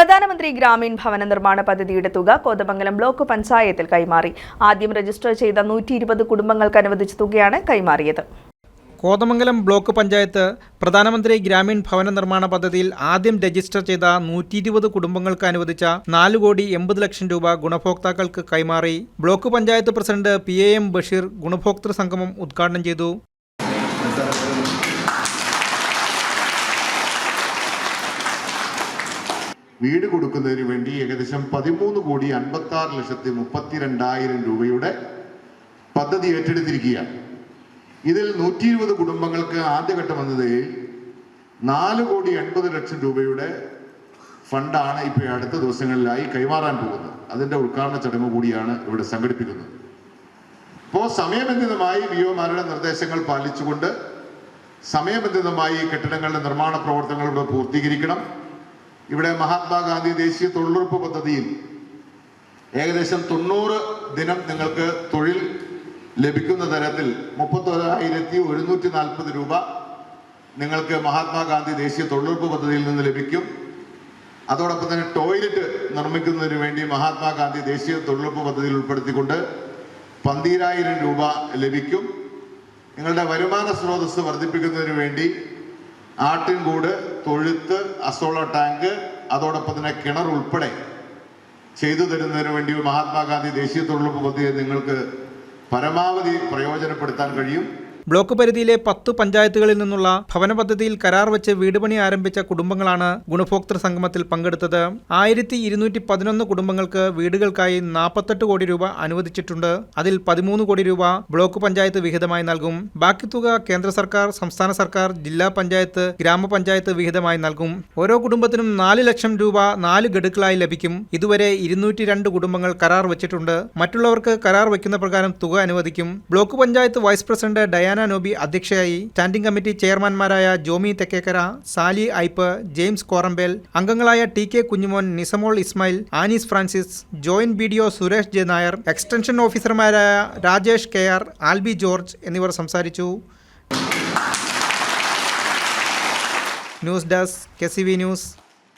പ്രധാനമന്ത്രി ഗ്രാമീൺ ഭവന നിർമ്മാണ പദ്ധതിയുടെ തുക കോതമംഗലം ബ്ലോക്ക് പഞ്ചായത്തിൽ കൈമാറി. ആദ്യം രജിസ്റ്റർ ചെയ്ത 120 കുടുംബങ്ങൾക്ക് അനുവദിച്ച തുകയാണ് കൈമാറിയത്. കോതമംഗലം ബ്ലോക്ക് പഞ്ചായത്ത് പ്രധാനമന്ത്രി ഗ്രാമീൺ ഭവന നിർമ്മാണ പദ്ധതിയിൽ ആദ്യം രജിസ്റ്റർ ചെയ്ത 120 കുടുംബങ്ങൾക്ക് അനുവദിച്ച 4,80,00,000 രൂപ ഗുണഭോക്താക്കൾക്ക് കൈമാറി. Block panchayat president PAM Basheer ഗുണഭോക്തൃ സംഗമം ഉദ്ഘാടനം ചെയ്തു. വീട് കൊടുക്കുന്നതിന് വേണ്ടി ഏകദേശം 13,56,32,000 രൂപയുടെ പദ്ധതി ഏറ്റെടുത്തിരിക്കുകയാണ്. ഇതിൽ 120 കുടുംബങ്ങൾക്ക് ആദ്യഘട്ടം എന്നതിൽ 4,80,00,000 രൂപയുടെ ഫണ്ടാണ് ഇപ്പോൾ അടുത്ത ദിവസങ്ങളിലായി കൈമാറാൻ പോകുന്നത്. അതിൻ്റെ ഉദ്ഘാടന ചടങ്ങ് കൂടിയാണ് ഇവിടെ സംഘടിപ്പിക്കുന്നത്. ഇപ്പോൾ സമയബന്ധിതമായി വിഒമാരുടെ നിർദ്ദേശങ്ങൾ പാലിച്ചുകൊണ്ട് സമയബന്ധിതമായി കെട്ടിടങ്ങളുടെ നിർമ്മാണ പ്രവർത്തനങ്ങൾ ഇവിടെ പൂർത്തീകരിക്കണം. ഇവിടെ മഹാത്മാഗാന്ധി ദേശീയ തൊഴിലുറപ്പ് പദ്ധതിയിൽ ഏകദേശം 90 ദിനം നിങ്ങൾക്ക് തൊഴിൽ ലഭിക്കുന്ന തരത്തിൽ 31,140 രൂപ നിങ്ങൾക്ക് മഹാത്മാഗാന്ധി ദേശീയ തൊഴിലുറപ്പ് പദ്ധതിയിൽ നിന്ന് ലഭിക്കും. അതോടൊപ്പം തന്നെ ടോയ്ലറ്റ് നിർമ്മിക്കുന്നതിന് വേണ്ടി മഹാത്മാഗാന്ധി ദേശീയ തൊഴിലുറപ്പ് പദ്ധതിയിൽ ഉൾപ്പെടുത്തിക്കൊണ്ട് 12,000 രൂപ ലഭിക്കും. നിങ്ങളുടെ വരുമാന സ്രോതസ് വർദ്ധിപ്പിക്കുന്നതിന് വേണ്ടി ആട്ടിൻകൂട്, തൊഴുത്ത്, അസോള ടാങ്ക്, അതോടൊപ്പം തന്നെ കിണർ ഉൾപ്പെടെ ചെയ്തു തരുന്നതിന് വേണ്ടി മഹാത്മാഗാന്ധി ദേശീയ തൊഴിലുറപ്പ് പദ്ധതിയെ നിങ്ങൾക്ക് പരമാവധി പ്രയോജനപ്പെടുത്താൻ കഴിയും. ബ്ലോക്ക് പരിധിയിലെ 10 പഞ്ചായത്തുകളിൽ നിന്നുള്ള ഭവന പദ്ധതിയിൽ കരാർ വെച്ച് വീടുപണി ആരംഭിച്ച കുടുംബങ്ങളാണ് ഗുണഭോക്തൃ സംഗമത്തിൽ പങ്കെടുത്തത്. 1,211 കുടുംബങ്ങൾക്ക് വീടുകൾക്കായി 48 കോടി രൂപ അനുവദിച്ചിട്ടുണ്ട്. അതിൽ 13 കോടി രൂപ ബ്ലോക്ക് പഞ്ചായത്ത് വിഹിതമായി നൽകും. ബാക്കി തുക കേന്ദ്ര സർക്കാർ, സംസ്ഥാന സർക്കാർ, ജില്ലാ പഞ്ചായത്ത്, ഗ്രാമപഞ്ചായത്ത് വിഹിതമായി നൽകും. ഓരോ കുടുംബത്തിനും 4 ലക്ഷം രൂപ 4 ഗഡുക്കളായി ലഭിക്കും. ഇതുവരെ 202 കുടുംബങ്ങൾ കരാർ വെച്ചിട്ടുണ്ട്. മറ്റുള്ളവർക്ക് കരാർ വയ്ക്കുന്ന പ്രകാരം തുക അനുവദിക്കും. Block panchayat vice president Diana Noby അധ്യക്ഷയായി. സ്റ്റാൻഡിംഗ് കമ്മിറ്റി ചെയർമാൻമാരായ ജോമി തെക്കേക്കര, സാലി ഐപ്പ്, ജെയിംസ് കോറമ്പേൽ, അംഗങ്ങളായ TK Kunjumon, Nisamol Ismail, Annies Francis, joint BDO Suresh J Nair, extension ഓഫീസർമാരായ രാജേഷ് KR, ആൽബി ജോർജ് എന്നിവർ സംസാരിച്ചു. News desk KCV news.